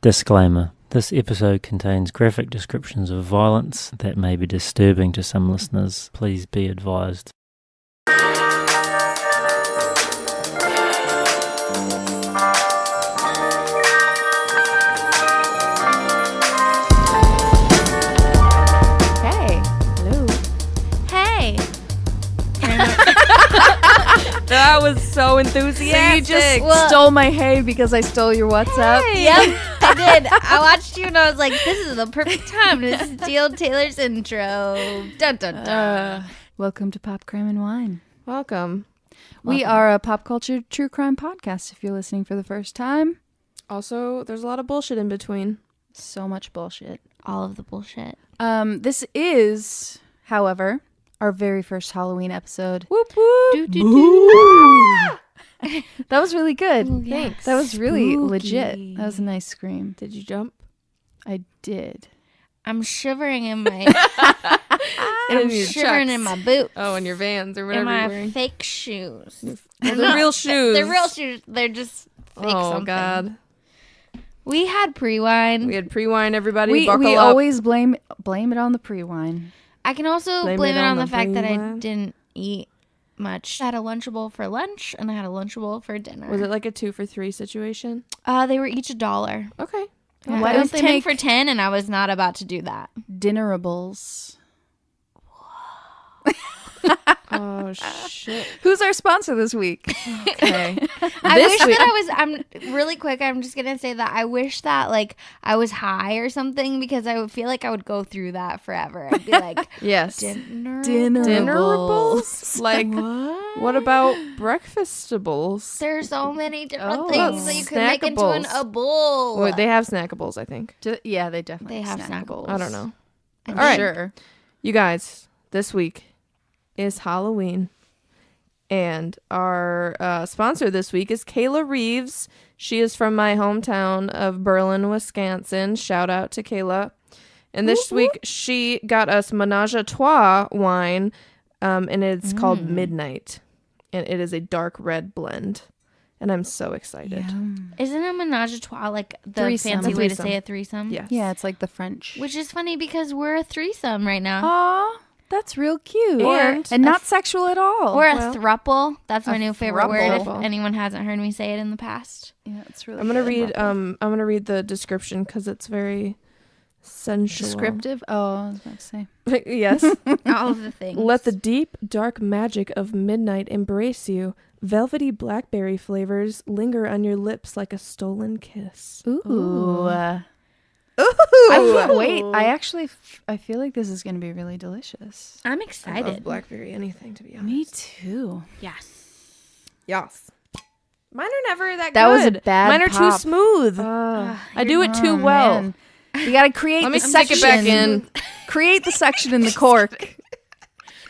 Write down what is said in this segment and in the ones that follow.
Disclaimer. This episode contains graphic descriptions of violence that may be disturbing to some listeners. Please be advised. That was so enthusiastic. So you just stole my hey because I stole your WhatsApp? Hey. Yep, I did. I watched you and I was like, this is the perfect time to steal Taylor's intro. Dun, dun, dun. Welcome to Pop, Crime, and Wine. Welcome. We are a pop culture true crime podcast if you're listening for the first time. Also, there's a lot of bullshit in between. So much bullshit. All of the bullshit. This is, however, our very first Halloween episode. Whoop whoop. Do, do, do. That was really good. Ooh, yeah. Thanks. That was really Spooky. legit. That was a nice scream. Did you jump? I did. I'm shivering in my... I'm shivering in my boots. Oh, in your Vans or whatever in you're my wearing. fake shoes. They're the real shoes. They're real shoes. They're just fake something. God. We had pre-wine. We had pre-wine, everybody. We Buckle up. always blame it on the pre-wine. I can also Blame blame it it on on the the fact that I pre-wine. didn't eat much. I had a Lunchable for lunch and I had a Lunchable for dinner. Was it like a 2 for $3 situation? They were each $1. Okay. Yeah. Why I don't was they 10 make for 10 and I was not about to do that. Dinnerables? Oh, shit. Who's our sponsor this week? Okay. I wish that I'm really quick. I'm just going to say that I wish that like I was high or something because I would feel like I would go through that forever. I'd be like, Yes. Dinnerables. Like, what about breakfastables? There's so many different Oh. things that you could make into an Snackables. a bowl. Well, they have snackables, I think. Yeah, they definitely They have snackables. snackables. I don't know. I All right. Sure. You guys, this week is Halloween. And our sponsor this week is Kayla Reeves. She is from my hometown of Berlin, Wisconsin. Shout out to Kayla. And this week she got us Ménage trois wine, and it's called Midnight. And it is a dark red blend. And I'm so excited. Isn't a menage a trois like the Threesome. fancy A way to threesome. say a threesome? Yes. Yeah, it's like the French. Which is funny because we're a threesome right now. Aw, that's real cute. And not sexual at all. Or a well, thruple. That's my new favorite word if throuple. anyone hasn't heard me say it in the past. Yeah, it's really I'm gonna good. read the description because it's very sensual. Descriptive? Oh, I was about to say. Yes. All of the things. Let the deep, dark magic of midnight embrace you. Velvety blackberry flavors linger on your lips like a stolen kiss. Ooh. Ooh. Wait, I feel like this is going to be really delicious. I'm I love excited. blackberry anything, to be honest. Me too. Yes. Yes. Mine are never that That good. was a bad Mine are too pop. smooth. I do it too Oh, well. man. You got to create Let the me stick section. it back in. Create the section in the cork.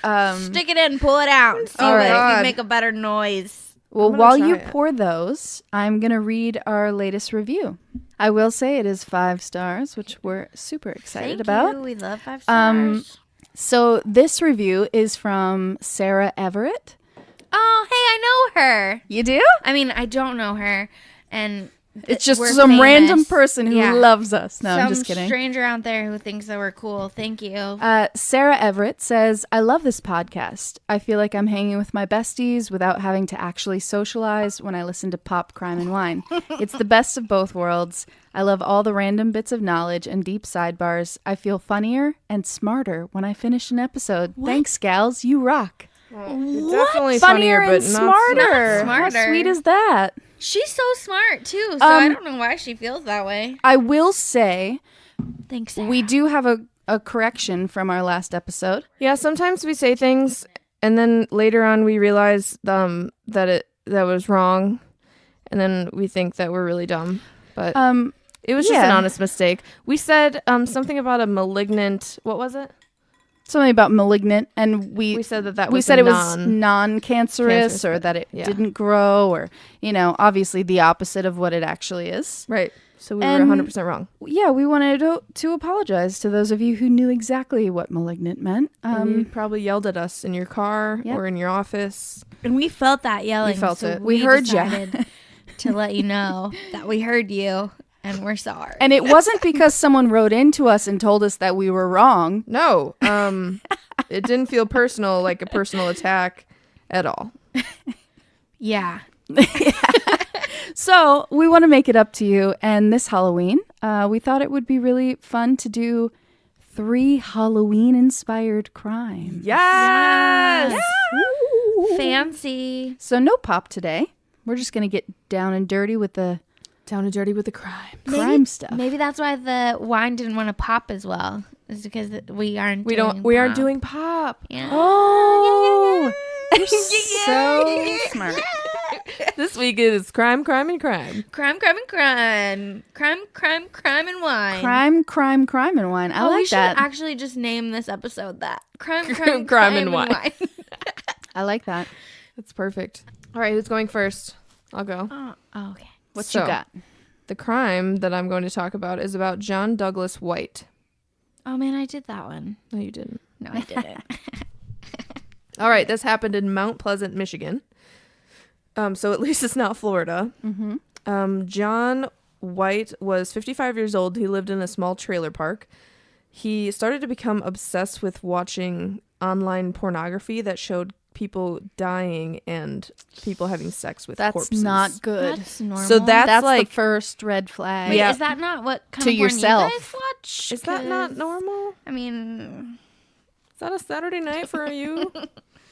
Stick it in, pull it out. See All what right. if you make a better noise. Well, gonna while try you it. pour those, I'm going to read our latest review. I will say it is 5 stars, which we're super excited Thank about. you. We love 5 Um, stars. So this review is from Sarah Everett. Oh, hey, I know her. You do? I mean, I don't know her. And It's just we're some famous. random person who Yeah. loves us. No, Some I'm just kidding. stranger out there who thinks that we're cool. Thank you. Sarah Everett says, I love this podcast. I feel like I'm hanging with my besties without having to actually socialize when I listen to Pop, Crime, and Wine. It's the best of both worlds. I love all the random bits of knowledge and deep sidebars. I feel funnier and smarter when I finish an episode. Thanks, gals. You rock. You're definitely Funnier funnier, but and smarter. Not How smarter. sweet is that? She's so smart, too. So I don't know why she feels that way. I will say Thanks, Sarah. we do have a correction from our last episode. Yeah, sometimes we say things and then later on we realize that was wrong, and then we think that we're really dumb. But it was just an honest mistake. We said something about a malignant. What was it? Something about malignant, and We said that we was said a it was non-cancerous, cancerous, or that it didn't grow, or obviously the opposite of what it actually is. right. So we And- were 100% wrong. Yeah, we wanted to apologize to those of you who knew exactly what malignant meant. You probably yelled at us in your car Yep. or in your office. And we felt that yelling. We felt so it. We heard ya. decided to let you know that we heard you. and we're sorry. And it wasn't because someone wrote into us and told us that we were wrong. No, it didn't feel personal, like a personal attack at all. Yeah. So we want to make it up to you. And this Halloween, we thought it would be really fun to do 3 Halloween-inspired crimes. Yes! Fancy. So no pop today. We're just going to get down and dirty with the Down and dirty with the crime. crime stuff. Maybe that's why the wine didn't want to pop as well. Is because we aren't. We doing aren't pop. doing pop. Yeah. Oh, you're so smart. This week is crime, crime, and crime. Crime, crime, and crime. Crime, and wine. Crime, and wine. I like we should that. actually just name this episode that. Crime, and wine. I like that. That's perfect. All right, who's going first? I'll go. Oh, okay. What So, you got? The crime that I'm going to talk about is about John Douglas White. Oh, man, I did that one. No, you didn't. No, I didn't. All right, this happened in Mount Pleasant, Michigan. So at least it's not Florida. Mm-hmm. John White was 55 years old. He lived in a small trailer park. He started to become obsessed with watching online pornography that showed people dying and people having sex with That's corpses. not good. That's normal. So That's like, the first red flag. Wait, yeah. is that not what kind To of porn yourself. you guys watch? is that not 'Cause, normal? I mean, Is that a Saturday night for you?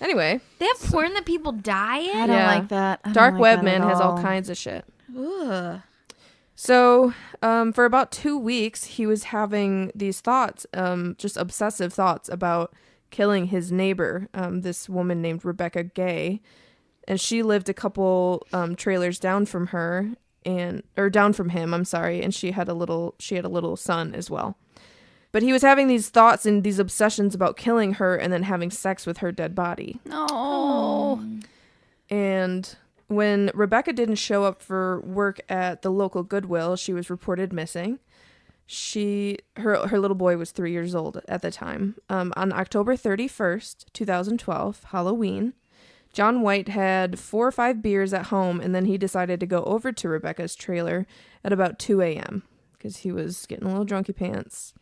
Anyway, they have porn that people die in? I don't Yeah. like that. I don't Dark like Web that Man at has all all. kinds of shit. Ugh. So, for about 2 weeks, he was having these thoughts, just obsessive thoughts about killing his neighbor, this woman named Rebekah Gay, and she lived a couple trailers down from down from him. I'm sorry, and she had a little son as well. But he was having these thoughts and these obsessions about killing her and then having sex with her dead body. Oh. And when Rebekah didn't show up for work at the local Goodwill, she was reported missing. Her little boy was 3 years old at the time. On October 31st, 2012, Halloween, John White had 4 or 5 beers at home, and then he decided to go over to Rebekah's trailer at about 2 a.m. because he was getting a little drunky pants.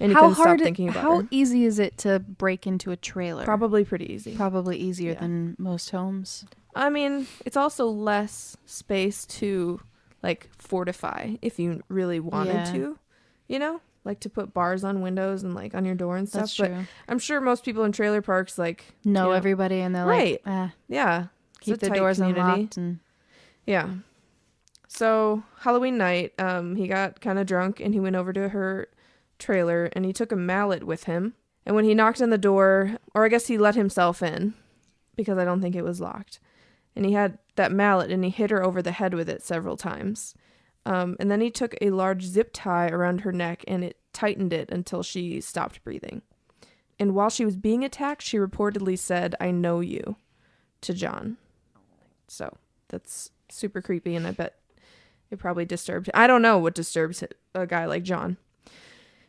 And he couldn't stop thinking about How her. easy is it to break into a trailer? Probably pretty easy. Probably easier Yeah. than most homes. I mean, it's also less space to, like, fortify if you really wanted Yeah. to, you know? Like, to put bars on windows and, like, on your door and stuff. That's But true. I'm sure most people in trailer parks, like... Know you know, everybody and they're Right. like, Yeah. It's keep a their tight doors community. unlocked. And Yeah. So, Halloween night, he got kind of drunk and he went over to her trailer and he took a mallet with him. And when he knocked on the door, or I guess he let himself in because I don't think it was locked. And he had that mallet and he hit her over the head with it several times. And then he took a large zip tie around her neck and it tightened it until she stopped breathing. And while she was being attacked, she reportedly said, "I know you," to John. So that's super creepy, and I bet it probably disturbed. I don't know what disturbs a guy like John.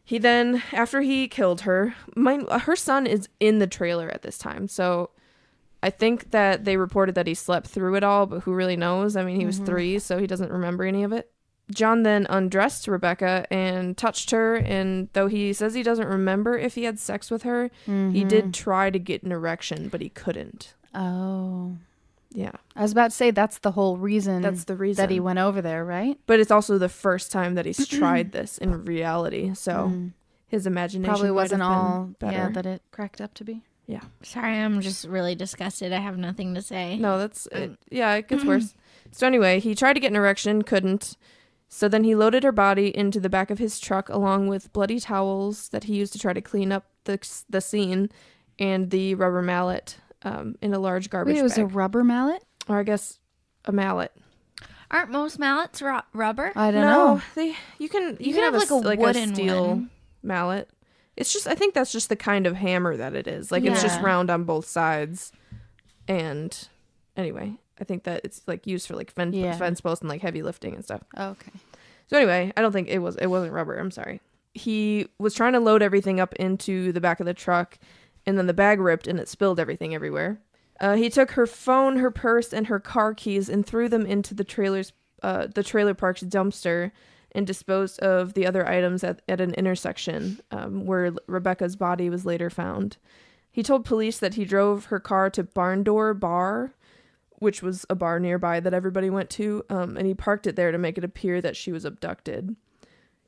He then, after he killed her, her son is in the trailer at this time, so I think that they reported that he slept through it all, but who really knows? I mean, he was 3, so he doesn't remember any of it. John then undressed Rebekah and touched her, and though he says he doesn't remember if he had sex with her, he did try to get an erection, but he couldn't. oh. Yeah. I was about to say that's the whole reason. That's the reason. that he went over there, right? But it's also the first time that he's tried this in reality, so his imagination Probably might wasn't have been all better. that it cracked up to be. Yeah. Sorry, I'm just really disgusted. I have nothing to say. No, that's it. Yeah, it gets worse. So anyway, he tried to get an erection, couldn't. So then he loaded her body into the back of his truck along with bloody towels that he used to try to clean up the scene and the rubber mallet in a large garbage Wait, it was bag. a rubber mallet? Or I guess a mallet. Aren't most mallets rubber? I don't know. You can have, have like, a a wooden steel one. mallet. It's just I think that's just the kind of hammer that it is. Like it's just Yeah. round on both sides. And anyway, I think that it's like used for like fence posts and like heavy lifting and stuff. Okay. So anyway, I don't think it wasn't rubber. I'm sorry. He was trying to load everything up into the back of the truck, and then the bag ripped and it spilled everything everywhere. He took her phone, her purse, and her car keys and threw them into the trailer park's dumpster and disposed of the other items at an intersection where Rebekah's body was later found. He told police that he drove her car to Barn Door Bar, which was a bar nearby that everybody went to, and he parked it there to make it appear that she was abducted.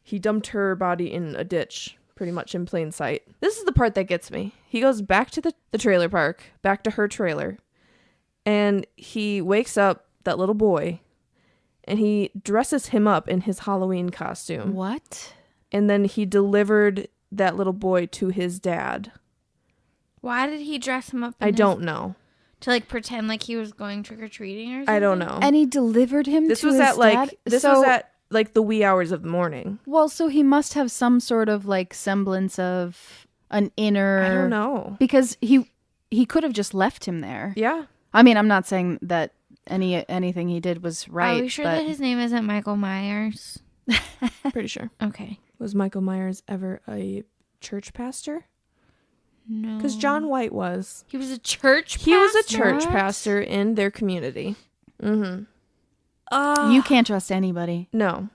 He dumped her body in a ditch, pretty much in plain sight. This is the part that gets me. He goes back to the trailer park, back to her trailer, and he wakes up that little boy, and he dresses him up in his Halloween costume. What? And then he delivered that little boy to his dad. Why did he dress him up? I don't know. To like pretend like he was going trick-or-treating or something? I don't know. And he delivered him This to was his at like dad? this So- was at like the wee hours of the morning. Well, so he must have some sort of like semblance of an inner. I don't know. Because he could have just left him there. Yeah. I mean, I'm not saying that anything he did was right. Are we sure but that his name isn't Michael Myers? Pretty sure. Okay. Was Michael Myers ever a church pastor? No. Because John White was. He was a church pastor? He was a church What? pastor in their community. Mm-hmm. You can't trust anybody. No.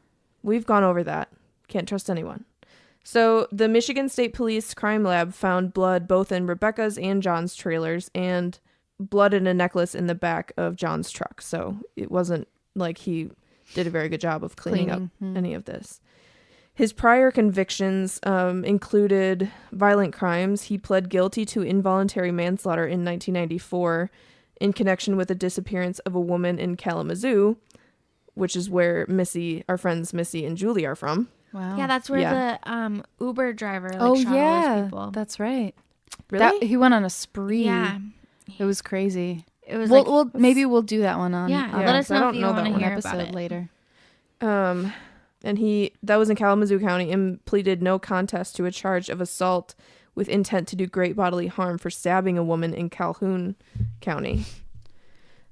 We've gone over that. Can't trust anyone. So the Michigan State Police Crime Lab found blood both in Rebekah's and John's trailers and blood in a necklace in the back of John's truck. So it wasn't like he did a very good job of cleaning up any of this. His prior convictions included violent crimes. He pled guilty to involuntary manslaughter in 1994 in connection with the disappearance of a woman in Kalamazoo, which is where our friends Missy and Julie are from. Wow. Yeah, that's where Yeah. the Uber driver shot Oh all those yeah, people. that's right. Really? He went on a spree. Yeah. It was crazy. It was Maybe we'll do that one on. Yeah, on let us I know don't if you know want that to one hear episode about it. later. And that was in Kalamazoo County and pleaded no contest to a charge of assault with intent to do great bodily harm for stabbing a woman in Calhoun County.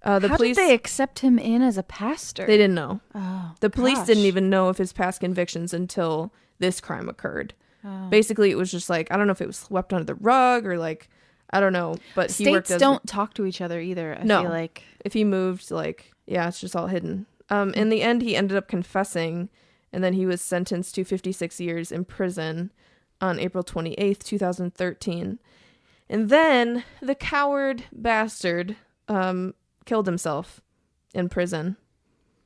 How Police, did they accept him in as a pastor? they didn't know. Oh, The police gosh. didn't even know of his past convictions until this crime occurred. Oh. Basically, it was just like, I don't know if it was swept under the rug or like, I don't know. But he worked States as don't talk to each other either. I No. feel like. if he moved, like, yeah, it's just all hidden. In the end, he ended up confessing, and then he was sentenced to 56 years in prison on April 28th, 2013. And then the coward bastard killed himself in prison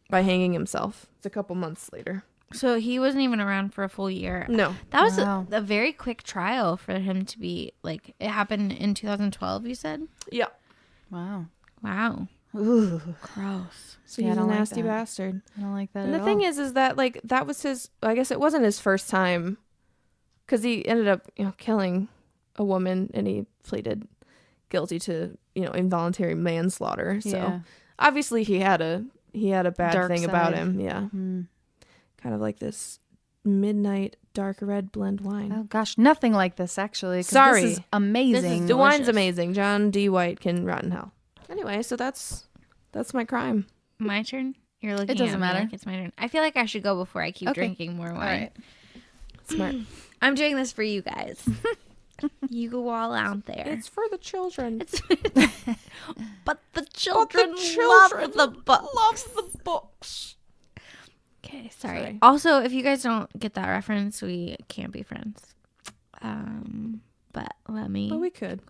by hanging himself. It's a couple months later. So he wasn't even around for a full year. No. That was Wow. a very quick trial for him to be like. It happened in 2012. You said. Yeah. Wow. Wow. Ooh. Gross. So Yeah, I he's a don't like nasty that. bastard. I don't like that And at the thing all. is that like that was his. I guess it wasn't his first time, because he ended up killing a woman, and he pleaded guilty to involuntary manslaughter. So Yeah. obviously he had a bad Dark thing about side. him. Yeah, Mm. kind of like this midnight dark red blend wine. Oh gosh, nothing like this actually. 'Cause Sorry. this is amazing. The wine's delicious. amazing. John D. White can rot in hell. Anyway, so that's my crime. My turn. You're looking. doesn't at me matter. Like it's my turn. I feel like I should go before I keep Okay. drinking more wine. right. Smart. I'm doing this for you guys. You go all out there. It's for the children. But the children, children love the books. Love the books. Okay, sorry. Sorry. Also, if you guys don't get that reference, we can't be friends. But let me. But we could,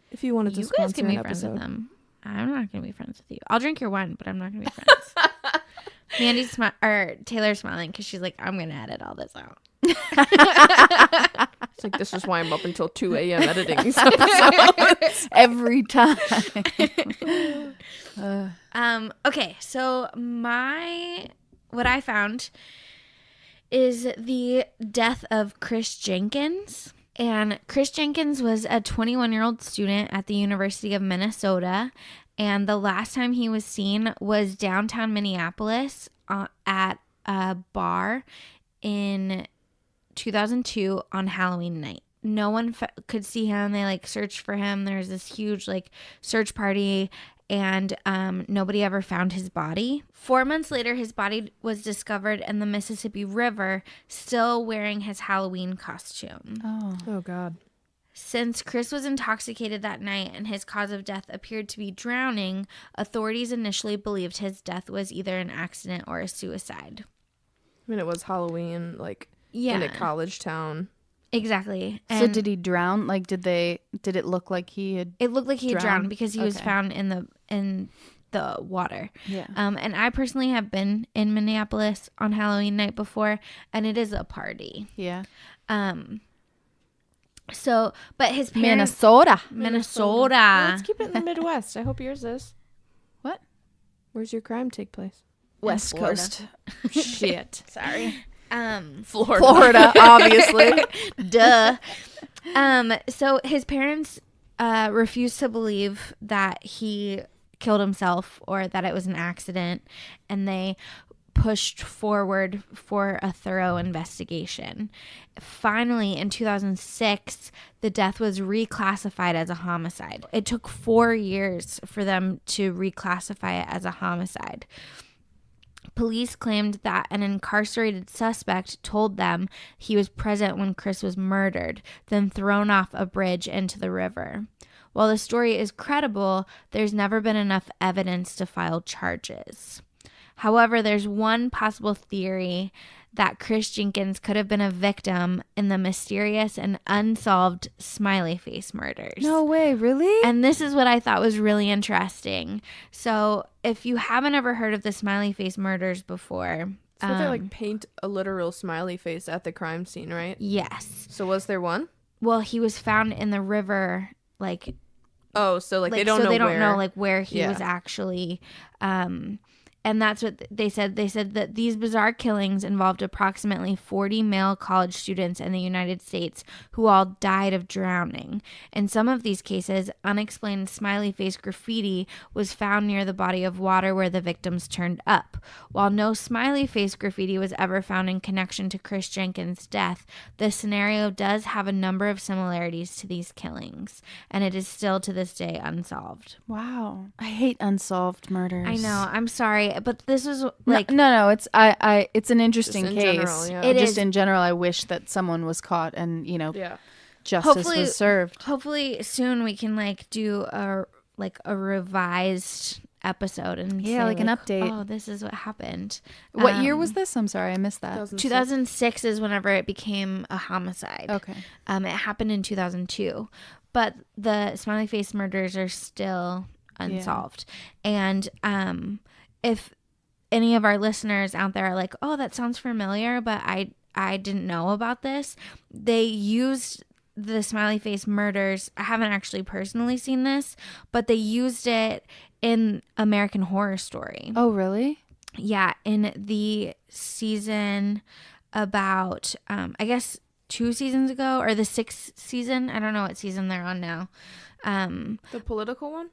if you wanted to You guys sponsor can be an friends episode. with them. I'm not gonna be friends with you. I'll drink your wine, but I'm not gonna be friends. Mandy's Taylor's smiling because she's like, I'm gonna edit all this out. It's like, this is why I'm up until 2 a.m. editing these episodes. Every time. Okay, so what I found is the death of Chris Jenkins. And Chris Jenkins was a 21-year-old student at the University of Minnesota. And the last time he was seen was downtown Minneapolis at a bar in 2002 on Halloween night. No one could see him. They searched for him. There was this huge search party, and nobody ever found his body. 4 months later, his body was discovered in the Mississippi River, still wearing his Halloween costume. Oh, God. Since Chris was intoxicated that night and his cause of death appeared to be drowning, authorities initially believed his death was either an accident or a suicide. mean, it was Halloween, like, Yeah. in a college town. Exactly. So And did he drown? Like, did it look like he had? it looked like he had drowned drowned? because he was Okay. found in the water. Yeah. And I personally have been in Minneapolis on Halloween night before, and it is a party. Yeah. So, but his parents, Minnesota. Well, let's keep it in the Midwest. I hope yours is. What? Where's your crime take place? West Florida. Coast. Shit. Sorry. Florida, obviously. Duh. So his parents refused to believe that he killed himself or that it was an accident, and they pushed forward for a thorough investigation. Finally, in 2006, the death was reclassified as a homicide. It took 4 years for them to reclassify it as a homicide. Police claimed that an incarcerated suspect told them he was present when Chris was murdered, then thrown off a bridge into the river. While the story is credible, there's never been enough evidence to file charges. However, there's one possible theory that Chris Jenkins could have been a victim in the mysterious and unsolved smiley face murders. No way, really? And this is what I thought was really interesting. So if you haven't ever heard of the smiley face murders before, So they like paint a literal smiley face at the crime scene, right? yes. So was there one? Well, he was found in the river, like Oh, so like they like, don't so know they don't where. know like where he Yeah. was actually and that's what they said. They said that these bizarre killings involved approximately 40 male college students in the United States who all died of drowning. In some of these cases, unexplained smiley face graffiti was found near the body of water where the victims turned up. While no smiley face graffiti was ever found in connection to Chris Jenkins' death, this scenario does have a number of similarities to these killings, and it is still to this day unsolved. Wow. I hate unsolved murders. I know. I'm sorry, but this is like no, it's it's an interesting Just in case. general, yeah. It Just is. in general, I wish that someone was caught and Yeah. justice Hopefully- was served. hopefully soon we can like do a revised episode and Yeah, say, like an update. Oh, this is what happened. What year was this? I'm sorry, I missed that. 2006 is whenever it became a homicide. Okay. It happened in 2002, but the smiley face murders are still unsolved. And if any of our listeners out there are like, oh, that sounds familiar, but I didn't know about this, they used the smiley face murders. I haven't actually personally seen this, but they used it in American Horror Story. Oh, really? Yeah, in the season about, I guess 2 seasons ago, or the 6th season. I don't know what season they're on now. The political one?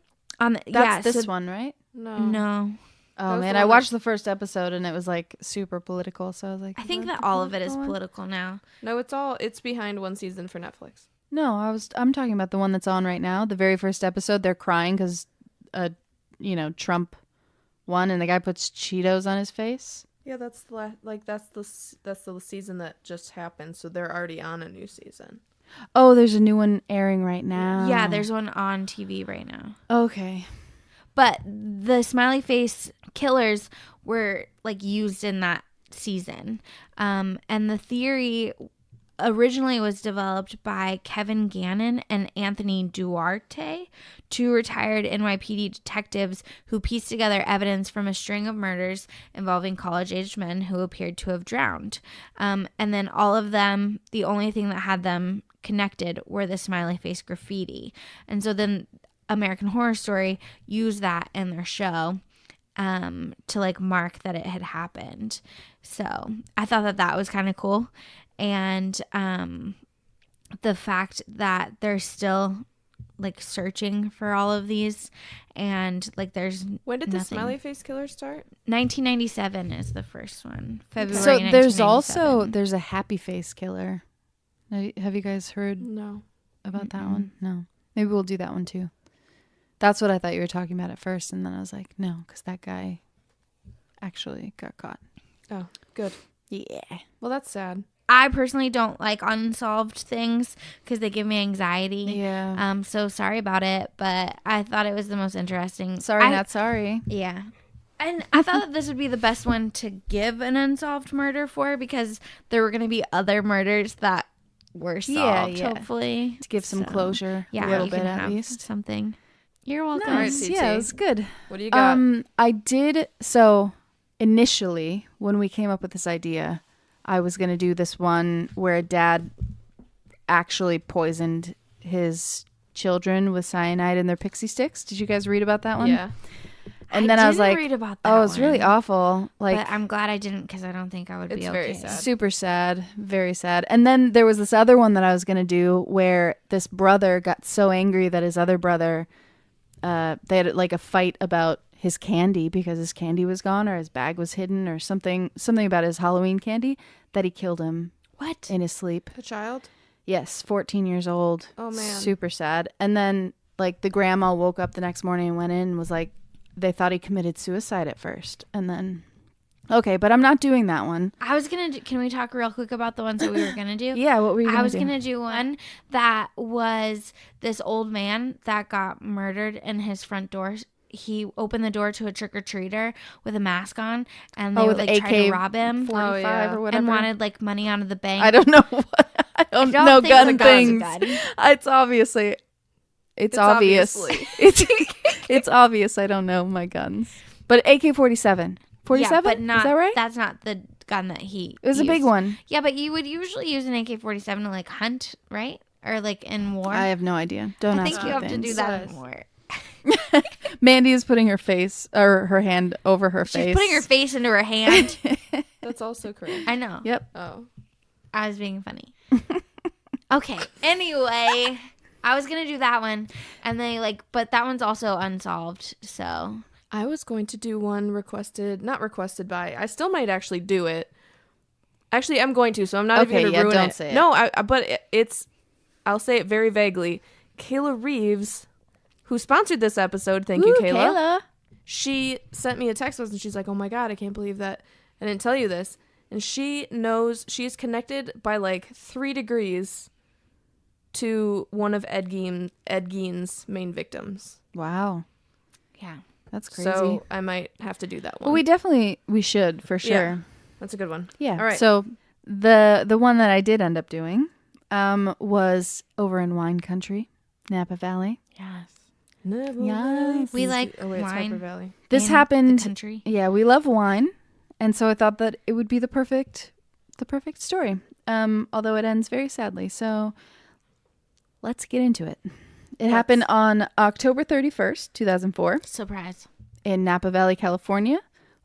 That's this one, right? No. No. Oh was man, the I one watched the first episode and it was like super political, so I was like, I think "Is that the all of it is political one?" political now. No, it's behind one season for Netflix. No, I'm talking about the one that's on right now. The very first episode, they're crying because, Trump won, and the guy puts Cheetos on his face. Yeah, that's the season that just happened. So they're already on a new season. Oh, there's a new one airing right now. Yeah, there's one on TV right now. Okay. But the smiley face killers were like used in that season. And the theory originally was developed by Kevin Gannon and Anthony Duarte, 2 retired NYPD detectives who pieced together evidence from a string of murders involving college-aged men who appeared to have drowned. And then all of them, the only thing that had them connected were the smiley face graffiti. And so then American Horror Story used that in their show to like mark that it had happened. So I thought that was kind of cool. And the fact that they're still like searching for all of these, and like there's When did the nothing. smiley face killer start? 1997 is the first one. February. So there's 1997. there's a happy face killer. Have you guys heard No. about that one? No. Maybe we'll do that one too. That's what I thought you were talking about at first, and then I was like, no, because that guy actually got caught. Oh, good. Yeah. Well, that's sad. I personally don't like unsolved things because they give me anxiety. Yeah. So sorry about it, but I thought it was the most interesting. Sorry, not sorry. Yeah. And I thought that this would be the best one to give an unsolved murder for, because there were going to be other murders that were solved, hopefully. To give some closure, yeah, a little you bit can at have least. something. You're welcome. Nice. Nice. Yeah, it was good. What do you got? I did, so initially, when we came up with this idea, I was going to do this one where a dad actually poisoned his children with cyanide in their pixie sticks. Did you guys read about that one? Yeah. And then I was didn't like, read about that oh, it's really one. awful. Like, But I'm glad I didn't, because I don't think I would be It's okay. very sad. super sad, very sad. And then there was this other one that I was going to do where this brother got so angry that his other brother, they had like a fight about his candy because his candy was gone or his bag was hidden or something about his Halloween candy, that he killed him What? in his sleep. The child? Yes, 14 years old. Oh, man. Super sad. And then like the grandma woke up the next morning and went in and was like, they thought he committed suicide at first. And then, okay, but I'm not doing that one. I was going to, can we talk real quick about the ones that we were going to do? Yeah, what were you going to do? I was going to do one that was this old man that got murdered in his front door. He opened the door to a trick-or-treater with a mask on, and they would like try to rob him 45 or whatever. and wanted like money out of the bank. I don't know what. I don't know think gun the guns things. are good. It's obviously. It's obvious. It's obvious I don't know my guns. But AK-47. 47? Yeah, but not, is that right? That's not the gun that he It was used. a big one. Yeah, but you would usually use an AK-47 to like hunt, right? Or like in war. I have no idea. Don't I ask think me you have to things. do that in war. Mandy is putting her face or her hand over her face. She's putting her face into her hand. That's also correct. I know. Yep. Oh. I was being funny. Okay. Anyway, I was gonna do that one, and but that one's also unsolved. So I was going to do one not requested by. I still might actually do it. Actually, I'm going to, so I'm not even going to ruin don't it. say it. No, but I'll say it very vaguely. Kayla Reeves, who sponsored this episode, thank you, Kayla. She sent me a text message and she's like, oh my God, I can't believe that I didn't tell you this. And she is connected by like 3 degrees to one of Ed Gein's main victims. Wow. yeah. That's crazy. So I might have to do that one. Well, we should for sure. Yeah. That's a good one. Yeah. All right. So the one that I did end up doing was over in wine country, Napa Valley. Yes. Yes. We like Oh wait, it's wine. Harper Valley. This in happened. the country. Yeah, we love wine, and so I thought that it would be the perfect story. Although it ends very sadly. So let's get into it. It happened on October 31st, 2004, Surprise. in Napa Valley, California,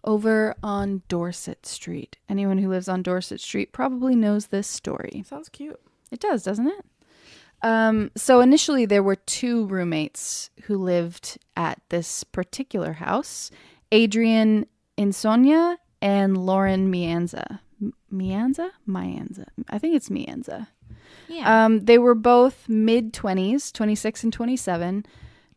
over on Dorset Street. Anyone who lives on Dorset Street probably knows this story. Sounds cute. It does, doesn't it? So initially there were 2 roommates who lived at this particular house, Adriane Insogna and Lauren Mianza. Mianza? I think it's Mianza. Yeah. They were both mid-20s, 26 and 27,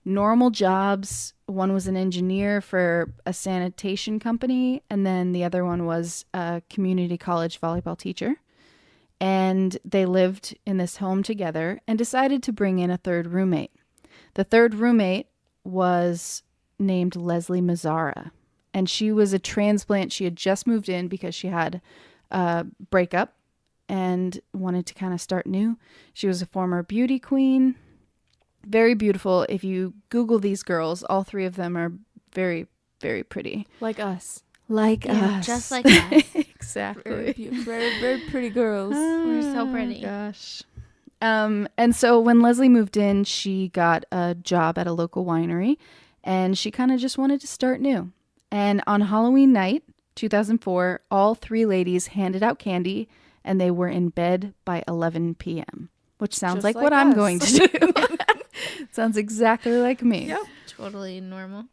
normal jobs. One was an engineer for a sanitation company, and then the other one was a community college volleyball teacher. And they lived in this home together and decided to bring in a 3rd roommate. The 3rd roommate was named Leslie Mazzara, and she was a transplant. She had just moved in because she had a breakup and wanted to kind of start new. She was a former beauty queen. Very beautiful. If you Google these girls, all 3 of them are very, very pretty. Like us. Like Yeah, us. just like us. Exactly. Very, very pretty girls. We're so pretty. Gosh. And so when Leslie moved in, she got a job at a local winery, and she kind of just wanted to start new. And on Halloween night, 2004, all 3 ladies handed out candy, and they were in bed by 11 p.m., which sounds Just like like what I'm us. going to do. Sounds exactly like me. Yep. Totally normal.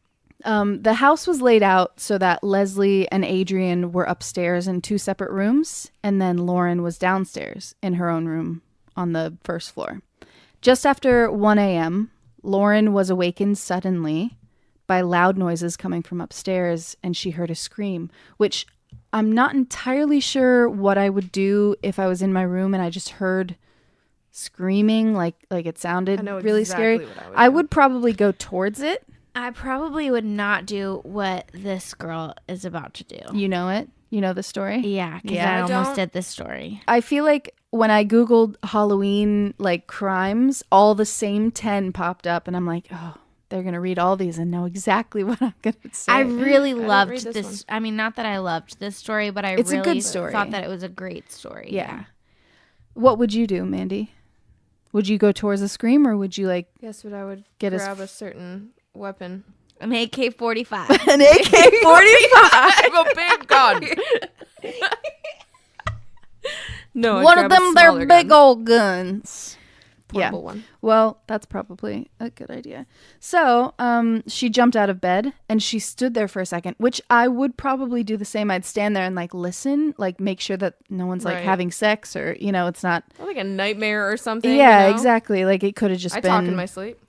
The house was laid out so that Leslie and Adriane were upstairs in 2 separate rooms, and then Lauren was downstairs in her own room on the 1st floor. Just after 1 a.m., Lauren was awakened suddenly by loud noises coming from upstairs, and she heard a scream, which I'm not entirely sure what I would do if I was in my room and I just heard screaming, like it sounded I know really exactly scary. what I do. would probably go towards it I probably would not do what this girl is about to do. You know it? You know the story? Yeah, because Yeah. I I almost don't- did this story. I feel like when I Googled Halloween, like, crimes, all the same 10 popped up, and I'm like, oh, they're going to read all these and know exactly what I'm going to say. I really didn't loved read this this. I mean, not that I loved this story, but I It's a really good story. thought that it was a great story. Yeah. What would you do, Mandy? Would you go towards a scream, or would you, like, Guess what I would Get us- grab a certain weapon. An AK-45. an AK-45? A big gun. No, I'd One of grab a them, they're smaller big gun. old guns. Portable one. Well, that's probably a good idea. So, she jumped out of bed and she stood there for a second, which I would probably do the same. I'd stand there and, like, listen, like, make sure that no one's, like, Right. having sex, or, you know, it's not. Like a nightmare or something. Yeah, you know? exactly. Like, it could have just I been talk in my sleep.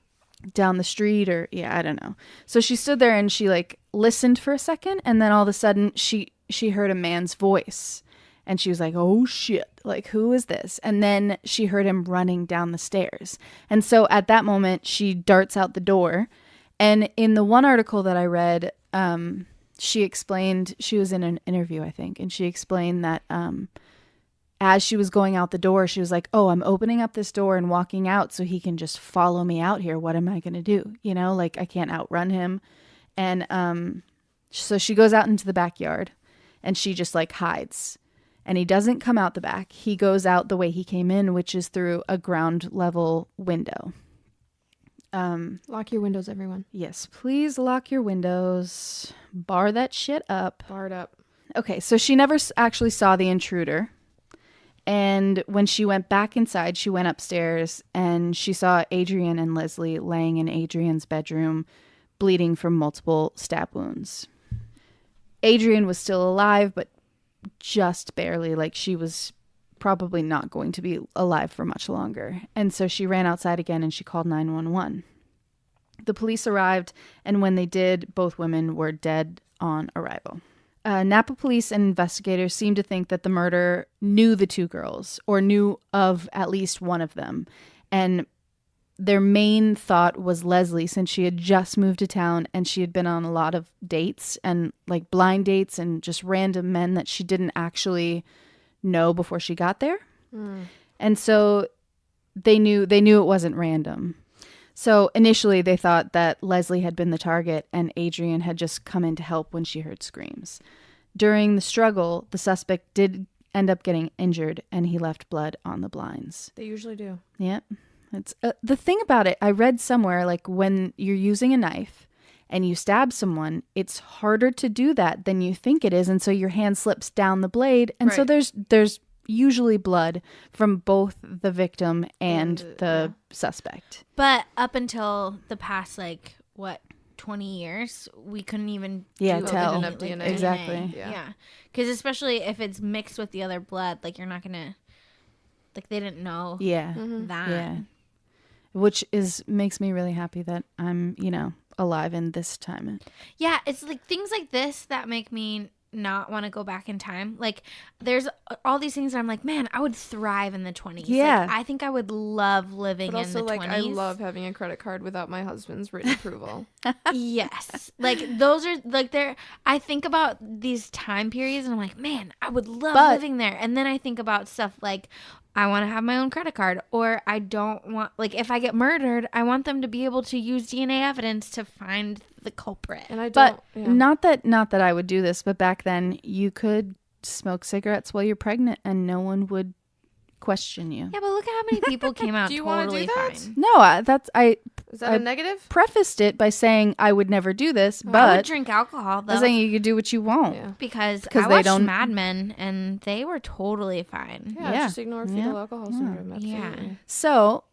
down the street, or, yeah, I don't know. So she stood there and she, like, listened for a second, and then all of a sudden she heard a man's voice. And she was like, oh, shit, like, who is this? And then she heard him running down the stairs. And so at that moment, she darts out the door. And in the one article that I read, she explained, she was in an interview, I think, and she explained that as she was going out the door, she was like, oh, I'm opening up this door and walking out so he can just follow me out here. What am I going to do? You know, like, I can't outrun him. And so she goes out into the backyard and she just, like, hides. And he doesn't come out the back. He goes out the way he came in, which is through a ground level window. Lock your windows, everyone. Yes, please lock your windows. Bar that shit up. Barred up. Okay, so she never actually saw the intruder. And when she went back inside, she went upstairs and she saw Adriane and Leslie laying in Adriane's bedroom, bleeding from multiple stab wounds. Adriane was still alive, but just barely. Like, she was probably not going to be alive for much longer. And so she ran outside again and she called 911. The police arrived, and when they did, both women were dead on arrival. Napa police and investigators seem to think that the murderer knew the two girls, or knew of at least one of them. And their main thought was Leslie, since she had just moved to town and she had been on a lot of dates, and, like, blind dates and just random men that she didn't actually know before she got there. And so they knew it wasn't random. So initially they thought that Leslie had been the target and Adriane had just come in to help when she heard screams. During the struggle, the suspect did end up getting injured and he left blood on the blinds. They usually do. Yeah. It's the thing about it, I read somewhere, like, when you're using a knife and you stab someone, it's harder to do that than you think it is, and so your hand slips down the blade, and so Right. there's usually blood from both the victim and the suspect. But up until the past, 20 years, we couldn't even Yeah, do tell. any, Didn't have DNA. Exactly. Yeah. Because especially if it's mixed with the other blood, like, you're not gonna, like, they didn't know Yeah. that. Yeah. Which makes me really happy that I'm, alive in this time. Yeah, it's like things like this that make me not want to go back in time. Like, there's all these things that I'm like, man, I would thrive in the 20s. Yeah. Like, I think I would love living But in also, the like, 20s. I love having a credit card without my husband's written approval. Yes. Like, those are, like, I think about these time periods and I'm like, man, I would love living there. And then I think about stuff like, I want to have my own credit card, or I don't want, like, if I get murdered, I want them to be able to use DNA evidence to find the culprit. And I don't. But not that I would do this, but back then you could smoke cigarettes while you're pregnant and no one would question you. Yeah, but look at how many people came out Do you wanna do totally that? fine. No, I Is that a negative? prefaced it by saying I would never do this, I would but drink alcohol, though. I was saying you could do what you want. Yeah. Because 'Cause I they watched don't- Mad Men and they were totally fine. Yeah, Yeah. just ignore fetal alcohol syndrome. Absolutely. Yeah. So,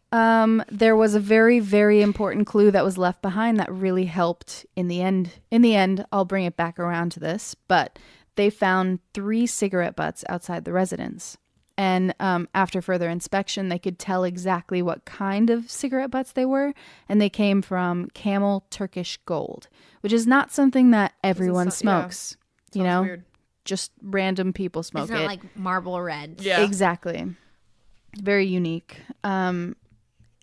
there was a very, very important clue that was left behind that really helped in the end. In the end, I'll bring it back around to this, but they found 3 cigarette butts outside the residence. And after further inspection, they could tell exactly what kind of cigarette butts they were. And they came from Camel Turkish Gold, which is not something that everyone smokes. You know, Weird. just random people smoke It's not it. like Marble Reds. Yeah. Exactly. Very unique.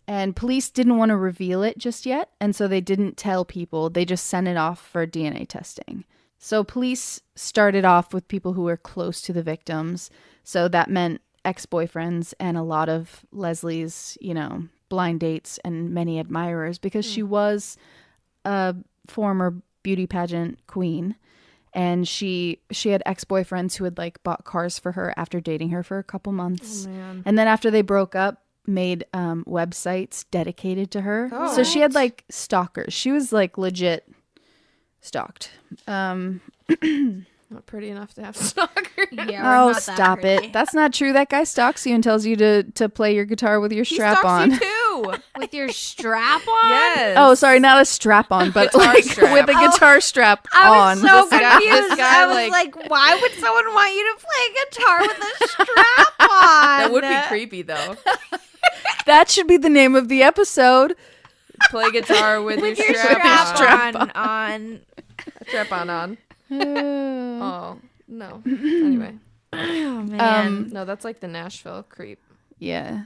And police didn't want to reveal it just yet, and so they didn't tell people. They just sent it off for DNA testing. So police started off with people who were close to the victims. So that meant ex-boyfriends and a lot of Leslie's, blind dates and many admirers, because she was a former beauty pageant queen. And she had ex-boyfriends who had like bought cars for her after dating her for a couple months. Oh, man. And then after they broke up, made websites dedicated to her. Oh. So she had like stalkers. She was like legit stalked. Not pretty enough to have stalkers. Yeah, we're Oh, not that stop pretty. it. That's not true. That guy stalks you and tells you to play your guitar with your He strap stalks on. you too. With your strap on? Yes. Oh, sorry, not a strap on, but Guitar like strap. with a guitar strap I on. was so This guy- confused. this guy, I was like, why would someone want you to play guitar with a strap on? That would be creepy though. That should be the name of the episode. Play guitar with, With your your strap, strap on. on. Strap on. Oh. Oh no. Anyway, Oh, man. no, that's like the Nashville creep. Yeah.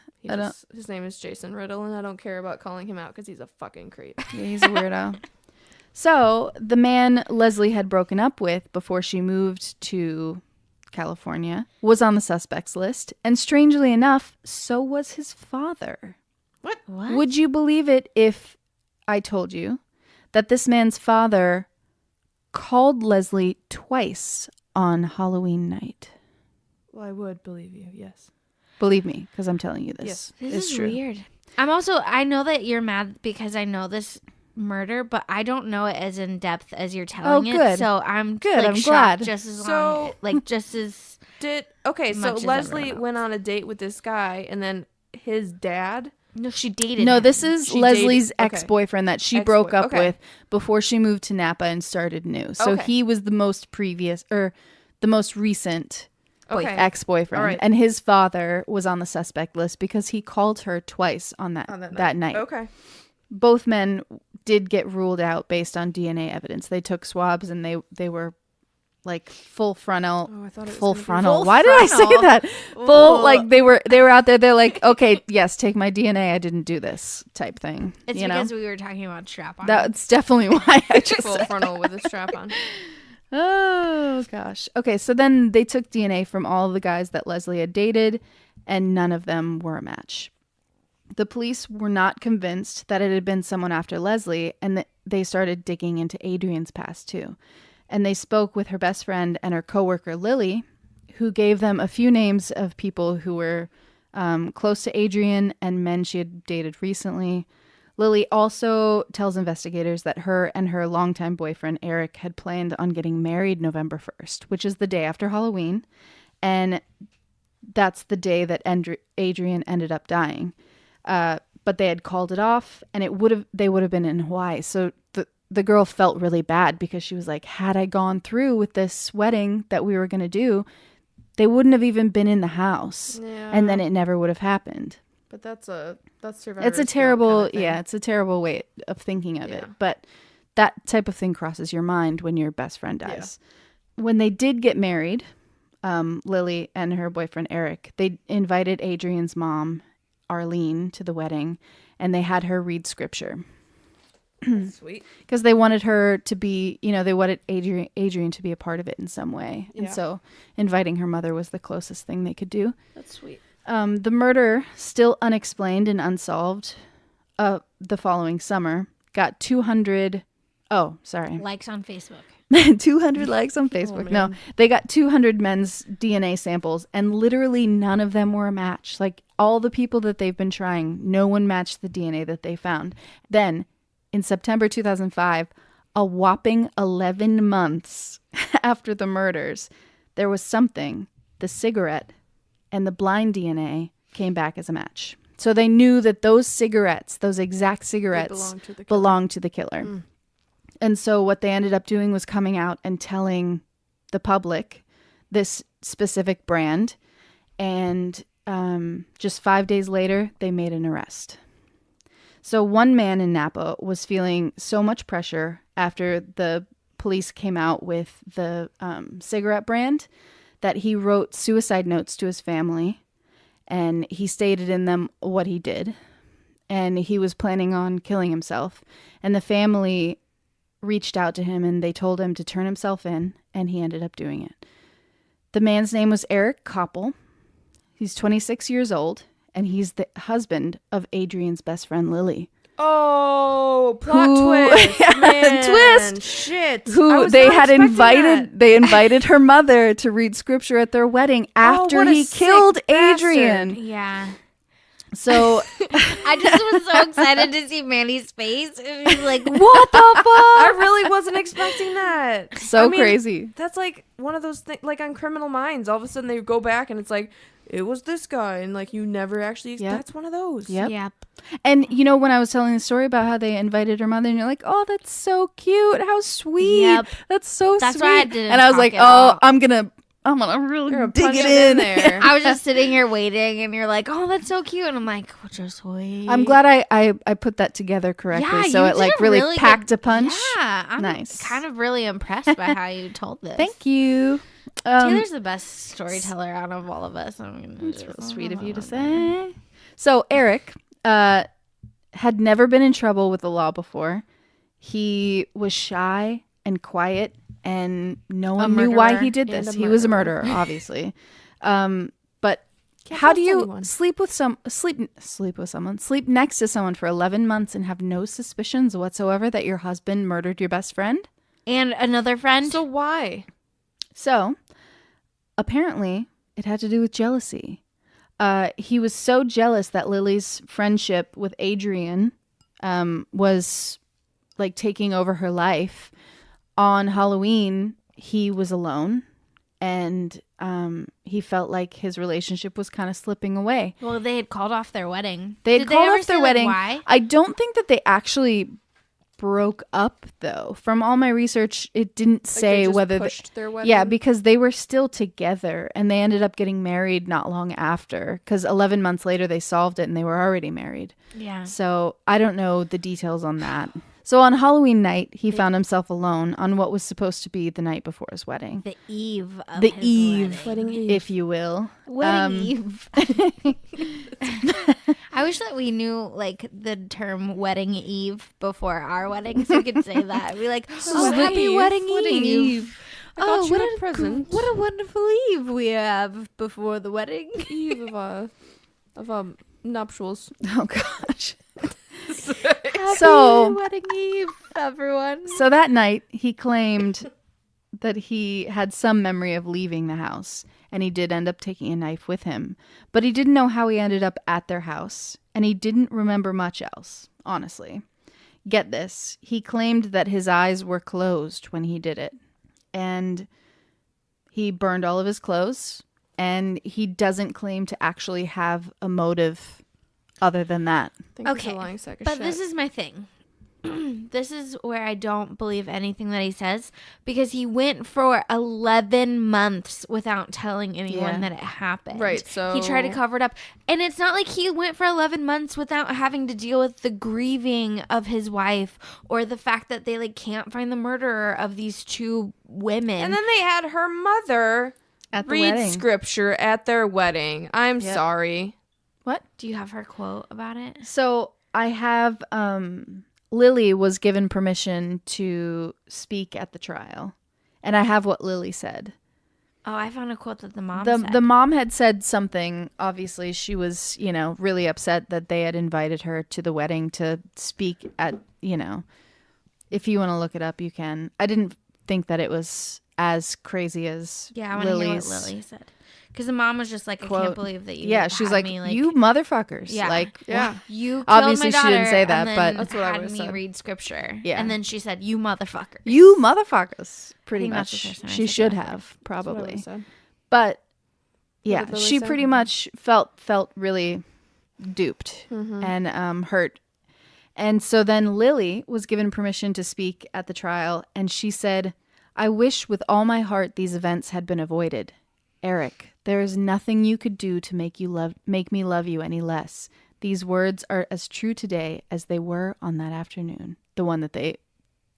His name is Jason Riddle, and I don't care about calling him out because he's a fucking creep. Yeah, he's a weirdo. So the man Leslie had broken up with before she moved to California was on the suspects list. And strangely enough, so was his father. What? Would you believe it if I told you that this man's father called Leslie twice on Halloween night? Well, I would believe you. Yes. Believe me, because I'm telling you this. Yes. This is true. weird. I know that you're mad because I know this murder, but I don't know it as in depth as you're telling it. good. So I'm Good, like, I'm shocked glad. just as So- long, like just as So Much as Leslie everyone went on a date with this guy, and then his dad. no, she dated. No, him. this is She Leslie's dated- okay. ex-boyfriend that she Ex-boy- broke up okay. with before she moved to Napa and started new. So Okay. he was the most recent Okay. ex-boyfriend. All right. And his father was on the suspect list because he called her twice on that night. Okay. Both men did get ruled out based on DNA evidence. They took swabs and they were like full frontal. Oh, I thought it was Full gonna be frontal. full Why did I say frontal. that? Full, like they were out there. They're like, okay, yes, take my DNA. I didn't do this type thing. It's you know? because we were talking about strap on. That's definitely why I just full frontal with a strap on. Oh, gosh. Okay, so then they took DNA from all of the guys that Leslie had dated, and none of them were a match. The police were not convinced that it had been someone after Leslie, and they started digging into Adriane's past, too. And they spoke with her best friend and her coworker, Lily, who gave them a few names of people who were close to Adriane and men she had dated recently. Lily also tells investigators that her and her longtime boyfriend, Eric, had planned on getting married November 1st, which is the day after Halloween. And that's the day that Adriane ended up dying. But they had called it off, and they would have been in Hawaii. So the girl felt really bad because she was like, had I gone through with this wedding that we were going to do, they wouldn't have even been in the house. Yeah. And then it never would have happened. But that's survivor's It's a guilt terrible, kind of thing. it's a terrible way of thinking of it. Yeah. But that type of thing crosses your mind when your best friend dies. When they did get married, Lily and her boyfriend Eric, they invited Adriane's mom, Arlene, to the wedding, and they had her read scripture Sweet. because they wanted her to be, they wanted Adriane to be a part of it in some way. And Yeah. so inviting her mother was the closest thing they could do. That's sweet. The murder, still unexplained and unsolved, the following summer, got 200 likes on Facebook. 200 likes on Facebook. No, man. they got 200 men's DNA samples, and literally none of them were a match. Like, all the people that they've been trying, no one matched the DNA that they found. Then, in September 2005, a whopping 11 months after the murders, there was something, the cigarette, and the blind DNA came back as a match. So they knew that those cigarettes, those exact cigarettes, belonged to the killer. And so what they ended up doing was coming out and telling the public this specific brand. And just 5 days later, they made an arrest. So one man in Napa was feeling so much pressure after the police came out with the cigarette brand that he wrote suicide notes to his family, and he stated in them what he did. and he was planning on killing himself. And the family reached out to him and they told him to turn himself in, and he ended up doing it. The man's name was Eric Koppel. He's 26 years old, and he's the husband of Adriane's best friend, Lily. Oh, plot twist. Man. Twist. Shit. Who they had invited. They invited her mother to read scripture at their wedding after he killed Adriane. Yeah. So I just was so excited to see Mandy's face. And she's like, what the fuck? I really wasn't expecting that. So crazy. That's like one of those things, like on Criminal Minds. All of a sudden they go back and it's like, it was this guy. And like you never actually, that's one of those. Yep. And you know, when I was telling the story about how they invited her mother, and you're like, oh, that's so cute. How sweet. Yep. That's so That's sweet. why I didn't and I was like, all. I'm gonna really dig it in there. I was just sitting here waiting, and you're like, "Oh, that's so cute," and I'm like, "What just wait?" I'm glad I put that together correctly, Yeah, so you it like did a really really packed good- a punch. Yeah, I'm Nice. kind of really impressed by how you told this. Thank you. Taylor's the best storyteller out of all of us. It's real sweet of you to say. So Eric had never been in trouble with the law before. He was shy and quiet, and no one knew why he did this. He was a murderer, obviously. But how do you sleep next to someone for 11 months and have no suspicions whatsoever that your husband murdered your best friend? And another friend. So why? So apparently it had to do with jealousy. He was so jealous that Lily's friendship with Adriane was like taking over her life. On Halloween, he was alone, and he felt like his relationship was kind of slipping away. Well, they had called off their wedding. They had called off their wedding. Why? I don't think that they actually broke up, though. From all my research, it didn't say whether pushed their wedding. Yeah, because they were still together, and they ended up getting married not long after. Because 11 months later, they solved it, and they were already married. Yeah. So I don't know the details on that. So on Halloween night, he found himself alone on what was supposed to be the night before his wedding. The eve of The his eve, Wedding eve. if you will. Wedding eve. I wish that we knew like the term wedding eve before our wedding, so we could say that. Be like, oh, Wedding happy eve. wedding Wedding eve. I got Oh, you a present. what a wonderful eve we have before the wedding. Eve of nuptials. Oh, gosh. Happy So- wedding eve, everyone. So that night, he claimed that he had some memory of leaving the house, and he did end up taking a knife with him. But he didn't know how he ended up at their house, and he didn't remember much else, honestly. Get this. He claimed that his eyes were closed when he did it, and he burned all of his clothes, and he doesn't claim to actually have a motive other than that. I think he's Okay, a lying sack of but shit. this is my thing. This is where I don't believe anything that he says, because he went for 11 months without telling anyone that it happened. Right, so- he tried to cover it up. And it's not like he went for 11 months without having to deal with the grieving of his wife or the fact that they like can't find the murderer of these two women. And then they had her mother At the read wedding. scripture at their wedding. I'm Yep. sorry. What? Do you have her quote about it? So I have Lily was given permission to speak at the trial, and I have what Lily said. Oh, I found a quote that the mom said. The mom had said something. Obviously, she was, really upset that they had invited her to the wedding to speak at, if you want to look it up, you can. I didn't think that it was as crazy as Yeah, I want to hear what Lily's Lily said. Because the mom was just like, I quote. can't believe that you Yeah, she's had like, me, you motherfuckers. Yeah. Like, Yeah. You killed Obviously, my she daughter, didn't say that, and then but- That's what I had would've me said. read scripture. Yeah. And then she said, you motherfuckers. you motherfuckers. Pretty think that's the much. first time I She said should that. have, That's what I probably. would've said. But yeah, did Lily she say? pretty much felt really duped and hurt. And so then Lily was given permission to speak at the trial, and she said, I wish with all my heart these events had been avoided. Eric, there is nothing you could do to make me love you any less. These words are as true today as they were on that afternoon, the one that they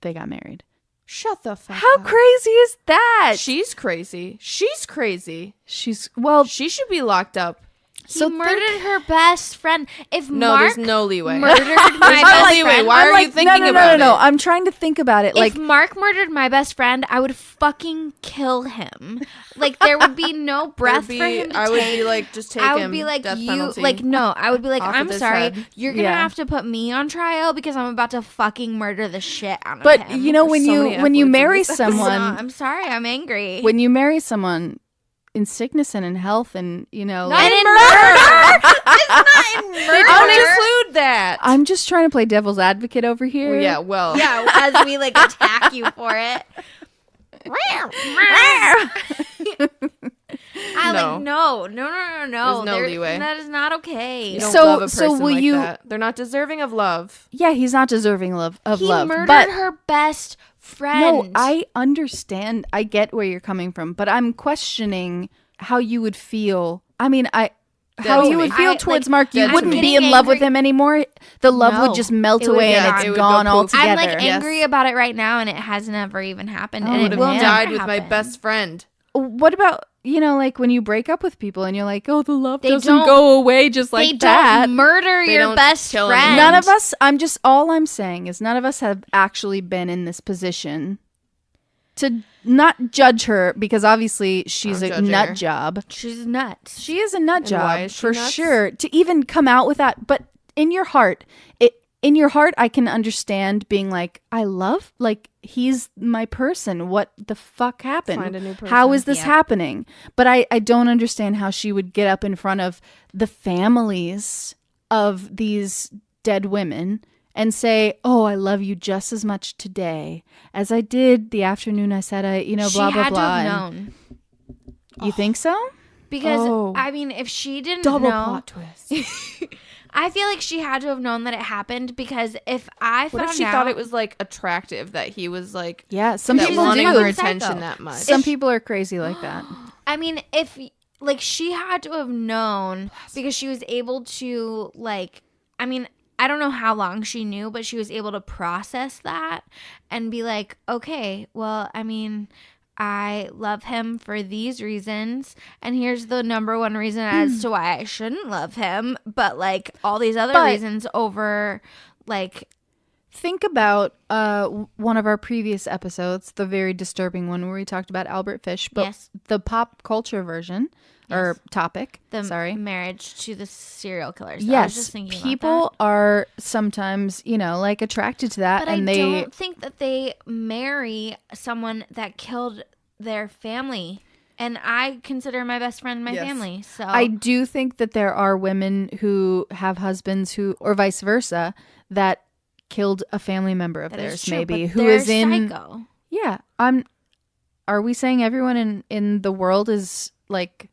got married. Shut the fuck How up. crazy is that? She's crazy. She's crazy. She's She should be locked up. He murdered her best friend. If No, Mark there's no leeway. murdered my best leeway. friend, Why are you thinking about No. it? I'm trying to think about it. if Mark murdered my best friend, I would fucking kill him. Like there would be no breath for him to I would take. be like, just take I him. would be like, death you, penalty. like, no. I would be like, Off I'm of his sorry. head. You're going to Yeah. have to put me on trial because I'm about to fucking murder the shit out of But him. you know, There's so many when you F words in marry this episode. someone, I'm sorry. I'm angry. when you marry someone in sickness and in health, and you know, Not and in in murder. it's not in They murder. don't include that. I'm just trying to play devil's advocate over here. Well, yeah, well. Yeah, as we like attack you for it. I No. like no. There's no There- leeway. That is not okay. You don't So- love a so person will like you- that. They're not deserving of love. Yeah, he's not deserving of He love. murdered But her best friend. no, I understand. I get where you're coming from, but I'm questioning how you would feel. I mean, how to you me. would feel I, towards like, Mark. You dead to wouldn't me. be in Getting love with angry- him anymore. The love No. would just melt It would- away yeah, and it it's would gone go poof. altogether. I'm like Yes. angry about it right now, and it has never even happened. Oh, and I it would will have never died with my happen. best friend. What about, like when you break up with people and you're like, oh, the love They doesn't don't- go away just They like that. don't murder They your don't best kill friend. anyone. None of us, all I'm saying is none of us have actually been in this position to not judge her, because obviously she's I'm a judging nut her. job. She's nuts. She is a nut And why job is she for nuts? sure. To even come out with that, but in your heart, I can understand being like, he's my person. What the fuck happened? Find a new person. How is this Yeah. happening? But I don't understand how she would get up in front of the families of these dead women and say, oh, I love you just as much today as I did the afternoon I said blah, she blah, had blah. to have And known. you think so? Because, Oh. I mean, if she didn't Double know, plot twist. I feel like she had to have known that it happened, because if I What found if she out, thought it was like attractive that he was like Yeah, some that people wanting do. her Psycho. attention that much? Some people are crazy like that. I mean, if like she had to have known, because she was able to I don't know how long she knew, but she was able to process that and be like, okay, well, I mean, I love him for these reasons, and here's the number one reason as to why I shouldn't love him, but like all these other But- reasons over like Think about one of our previous episodes, the very disturbing one where we talked about Albert Fish, but Yes. the pop culture version or topic. the Sorry. marriage to the serial killers. I was Yes, just thinking people about that. are sometimes, like attracted to that, But and I they. don't think that they marry someone that killed their family. And I consider my best friend my Yes. family. So I do think that there are women who have husbands who, or vice versa, that killed a family member of that is theirs, true, maybe but who they're is in. psycho. Yeah, Are we saying everyone in the world is like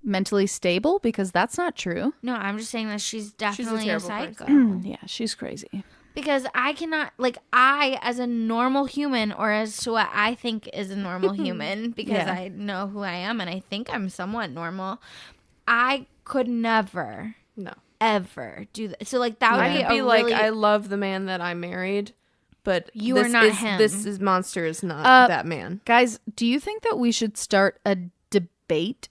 mentally stable? Because that's not true. No, I'm just saying that she's definitely a terrible psycho. Yeah, she's crazy. Because I cannot, I, as a normal human, or as to what I think is a normal human, because Yeah. I know who I am and I think I'm somewhat normal, I could never, No. ever do that. So, that would I be could be a like, really... I love the man that I married, but You this are not is, him. This is monster is not that man. Guys, do you think that we should start a debate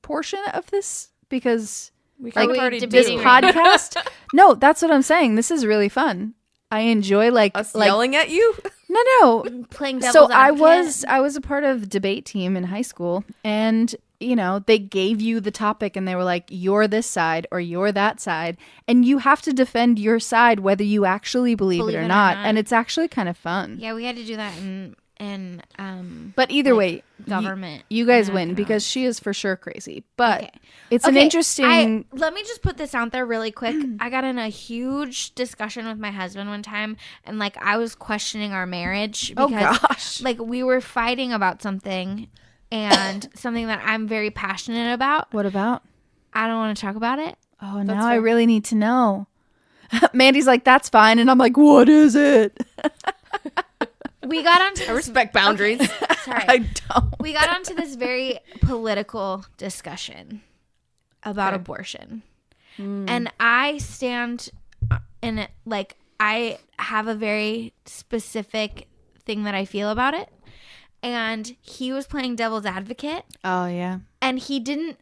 portion of this? Because We Are kind we of already this debating do. right now? podcast, no, that's what I'm saying. This is really fun. I enjoy Us yelling at you. no. playing So devil's I advocate. was a part of the debate team in high school, and they gave you the topic and they were like, you're this side or you're that side, and you have to defend your side whether you actually believe it or not. And it's actually kind of fun. Yeah, we had to do that in But either way, government. you guys and win because economics. she is for sure crazy. But Okay. it's an Okay, interesting. let me just put this out there really quick. I got in a huge discussion with my husband one time, and I was questioning our marriage Oh, because gosh. we were fighting about something, and something that I'm very passionate about. What about? I don't want to talk about it. Oh, now I really need to know. Mandy's like, that's fine. And I'm like, what is it? We got onto I this, respect boundaries. sorry. I don't. We got onto this very political discussion about Okay. abortion. And I stand in it, I have a very specific thing that I feel about it. And he was playing devil's advocate, Oh, yeah. and he didn't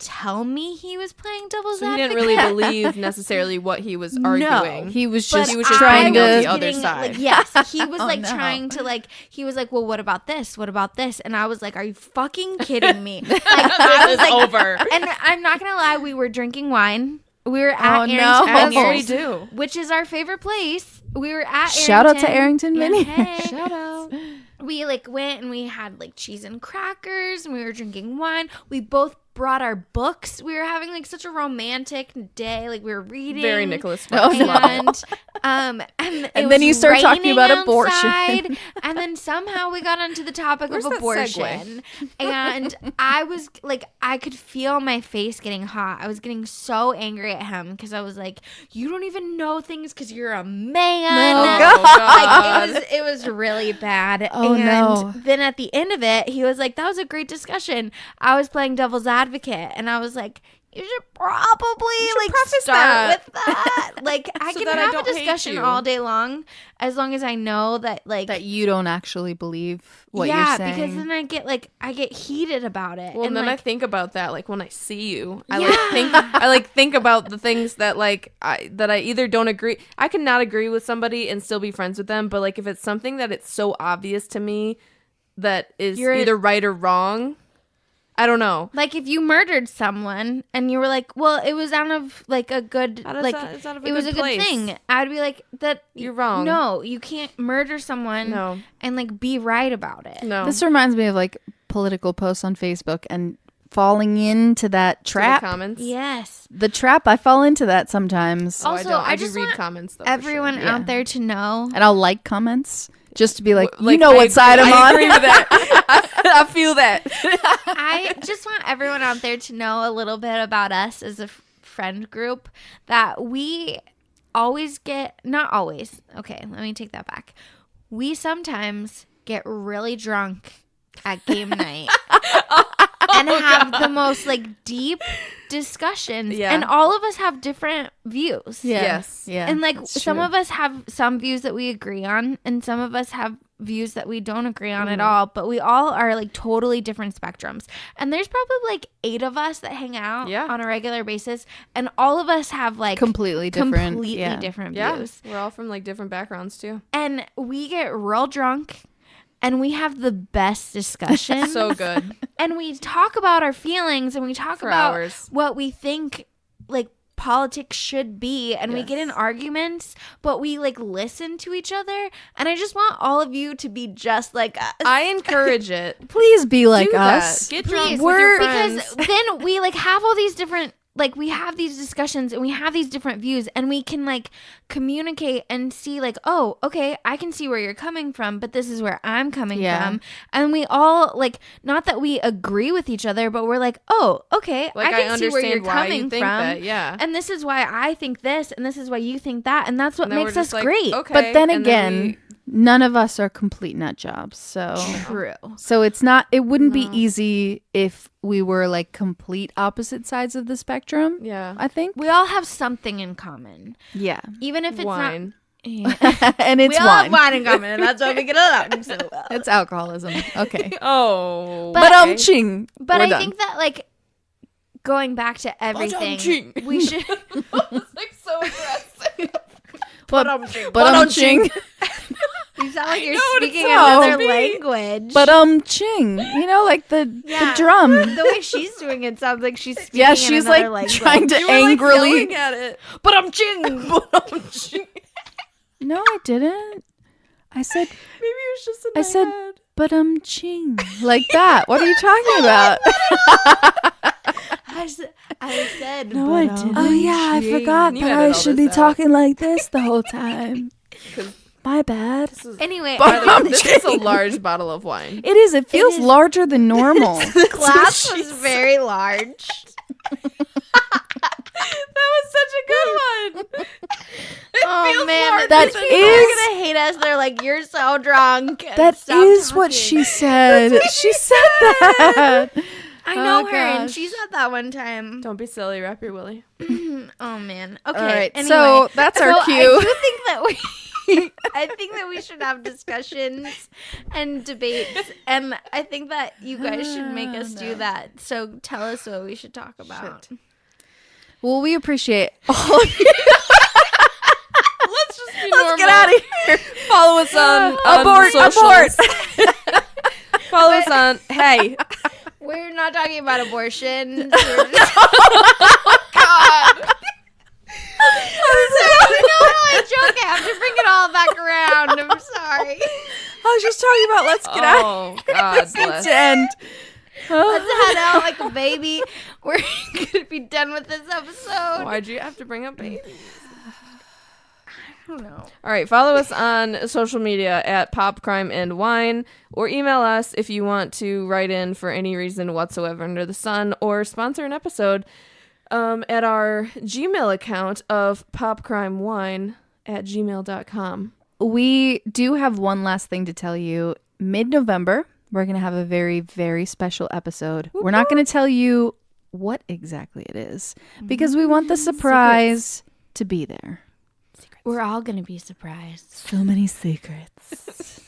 tell me he was playing devil's So he advocate. didn't really believe necessarily what he was arguing. He was But just he was just trying pointing out to. the other getting, side. Like, yes, he was Oh, like no. trying to like. He was like, "Well, what about this? What about this?" And I was like, "Are you fucking kidding me?" Like, I was like, over. And I'm not gonna lie, we were drinking wine. We were at Oh, no. Arrington As Vineyards, we do. which is our favorite place. We were at Shout out to Arrington Yeah, Vineyards. hey. Shout out. We like went and we had like cheese and crackers and we were drinking wine. We both brought our books. We were having like such a romantic day. Like we were reading. Very Nicholas Oh, Sparks. And it And was then you start talking raining about abortion. outside, and then somehow we got onto the topic Where's of that abortion. And I was like, I could feel my face getting hot. I was getting so angry at him because I was like, you don't even know things because you're a man. Oh, God. Like it was really bad. Oh, and no. then at the end of it, he was like, that was a great discussion. I was playing devil's advocate, and I was like, you should probably like preface start that. with that. Like I So can that I have a don't hate discussion you. all day long as long as I know that like That you don't actually believe what yeah, you're saying. because then I get heated about it. Well, and then I like, think about that, like when I see you, Yeah. I think about the things that like I either don't agree. I can not agree with somebody and still be friends with them, but like if it's something that it's so obvious to me that is You're- either right or wrong, I don't know. like if you murdered someone and you were like, well, it was out of like a good How does like that- it's out of a it was good a good place. thing. I'd be like that You're wrong. No, you can't murder someone No, and like be right about it. no. This reminds me of like political posts on Facebook and falling into that To the trap. comments. Yes. The trap, I fall into that sometimes. Oh, Also, I don't. I I do just read want comments though. for Everyone sure. Yeah. out there to know. And I'll like comments just to be like, Like, you know I what agree- side I'm I on. agree with that. I feel that. I just want everyone out there to know a little bit about us as a friend group, that we always get, not always, okay, let me take that back. We sometimes get really drunk at game night and have the most like deep discussions. Yeah. And all of us have different views. Yeah. Yes. Yeah. And like it's some true. of us have some views that we agree on, and some of us have views that we don't agree on at Mm-hmm. all, but we all are like totally different spectrums. And there's probably like 8 of us that hang out Yeah. on a regular basis, and all of us have like completely different. completely yeah. different Yeah, views. we're all from like different backgrounds too. And we get real drunk and we have the best discussions. So good. And we talk about our feelings, and we talk For about hours. what we think like politics should be, and we get in Yes. arguments, but we like listen to each other. And I just want all of you to be just like us. I encourage it. Please be like Do that. us. Get Please, drunk with your because friends. then we like have all these different like we have these discussions and we have these different views, and we can like communicate and see like, oh, okay, I can see where you're coming from, but this is where I'm coming Yeah. from. And we all like, not that we agree with each other, but we're like, oh, okay, Like I can see where you're understand why coming you think from. that. Yeah. And this is why I think this, and this is why you think that, and that's what And then makes we're us just like, great. Okay. But then and again, none of us are complete nut jobs. So True. so it's not, it wouldn't be No. easy if we were like complete opposite sides of the spectrum. yeah. I think. We all have something in common, Yeah. even if it's Wine. not. And it's we all wine. have wine in common, and that's why we get along so well. It's alcoholism. Okay. Oh. But okay. ching. But We're I done. think that like going back to everything, ching. we should. It's like so aggressive. But ching. You sound like you're know what it speaking sounds another to me. language. But ching. You know, like the Yeah. drum. the way she's doing it sounds like she's speaking Yeah, in she's another like language. trying to You were, like, angrily. yelling at it. But I'm ching. No, I didn't. I said, Maybe it was just in I my said- head. but ching. Like that. What are you talking about? I said. No, but, I didn't. Oh, yeah, I ching. forgot You that edit I all should this be out. talking like this the whole time. 'Cause My bad. this is, Anyway, by the way, I'm this is a kidding. large bottle of wine. It is. It feels is. larger than normal. glass was very large. That was such a good one. Oh man, That these people is- are gonna hate us. They're like, "You're so drunk." and That stop is what talking." she said. She said that. I know Oh, her, and gosh. she said that one time. Don't be silly. Wrap your willy. Oh man. Okay. All right, Anyway, so that's our cue. I do think that I think that we should have discussions and debates, and I think that you guys should make us do that. So tell us what we should talk about. Well, we appreciate all of you. Let's just be Let's get out of here. Follow us on Abort, socials. Follow us on. Hey. We're not talking about abortion. God. I'm joking. I have to bring it all back around. I'm sorry. I was just talking about let's get out. Oh, God This needs bless. to end. Let's head out like a baby. We're gonna be done with this episode. Why'd you have to bring up baby? I don't know. All right, follow us on social media at Pop Crime and Wine, or email us if you want to write in for any reason whatsoever under the sun, or sponsor an episode at our Gmail account of popcrimewine@gmail.com. We do have one last thing to tell you. Mid-November, we're going to have a very, very special episode. We're not going to tell you what exactly it is because we want the surprise to be there. We're all gonna be surprised. So many secrets.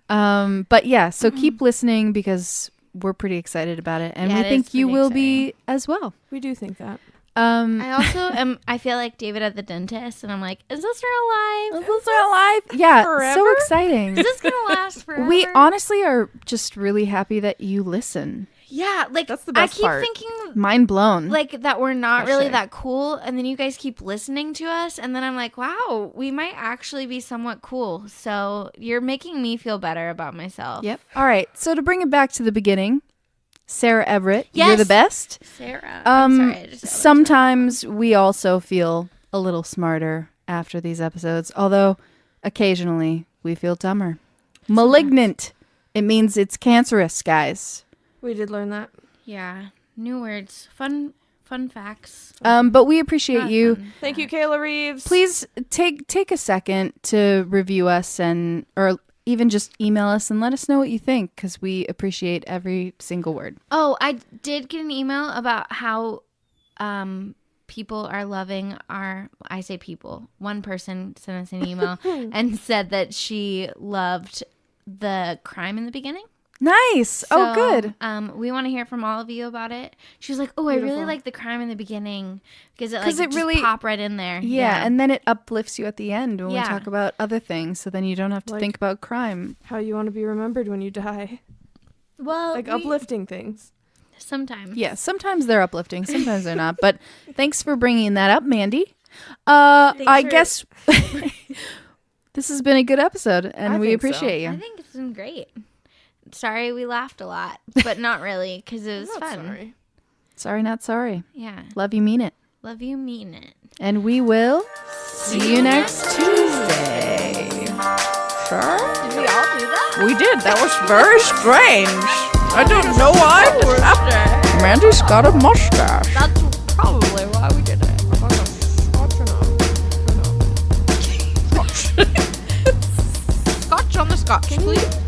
But yeah, so keep listening because we're pretty excited about it, and Yeah, we it think is you pretty will be as well. We do think that. I also am. I feel like David at the dentist, and I'm like, is this real life? Is this our life? Yeah, so forever? exciting. Is this gonna last forever? We honestly are just really happy that you listen. yeah, like That's the best I keep part. thinking Mind blown. like that we're not For really sure. that cool, and then you guys keep listening to us, and then I'm like, wow, we might actually be somewhat cool. So you're making me feel better about myself. Yep. All right. So to bring it back to the beginning, Sarah Everett, you're Yes. the best. Sarah. I'm sorry, I just Sometimes we also feel a little smarter after these episodes, although occasionally we feel dumber. Malignant. It means it's cancerous, guys. We did learn that. yeah, new words, fun facts. But we appreciate Not you. fun. Thank you, Kayla Reeves. Please take a second to review us or even just email us and let us know what you think because we appreciate every single word. Oh, I did get an email about how people are loving I say people. One person sent us an email and said that she loved the crime in the beginning. Nice. Oh, good. We want to hear from all of you about it. She was like, "Oh, I really Beautiful. like the crime in the beginning because it 'Cause like it just really- pop right in there." Yeah, and then it uplifts you at the end when Yeah. we talk about other things, so then you don't have to Like- think about crime. How you want to be remembered when you die. well, Like uplifting things. sometimes. Yeah, sometimes they're uplifting, sometimes they're not. But thanks for bringing that up, Mandy. I for- guess this has been a good episode, and I we think so. appreciate I you. think it's been great. Sorry, we laughed a lot, but not really because it was I'm not fun. sorry. Sorry, not sorry. Yeah, Love you, mean it. love you, mean it. And we will see you next Tuesday. Sure. Did we all do that? We did. That was very strange. I don't know why. Mandy's got a mustache. That's probably why we did it. Scotch on the scotch, please.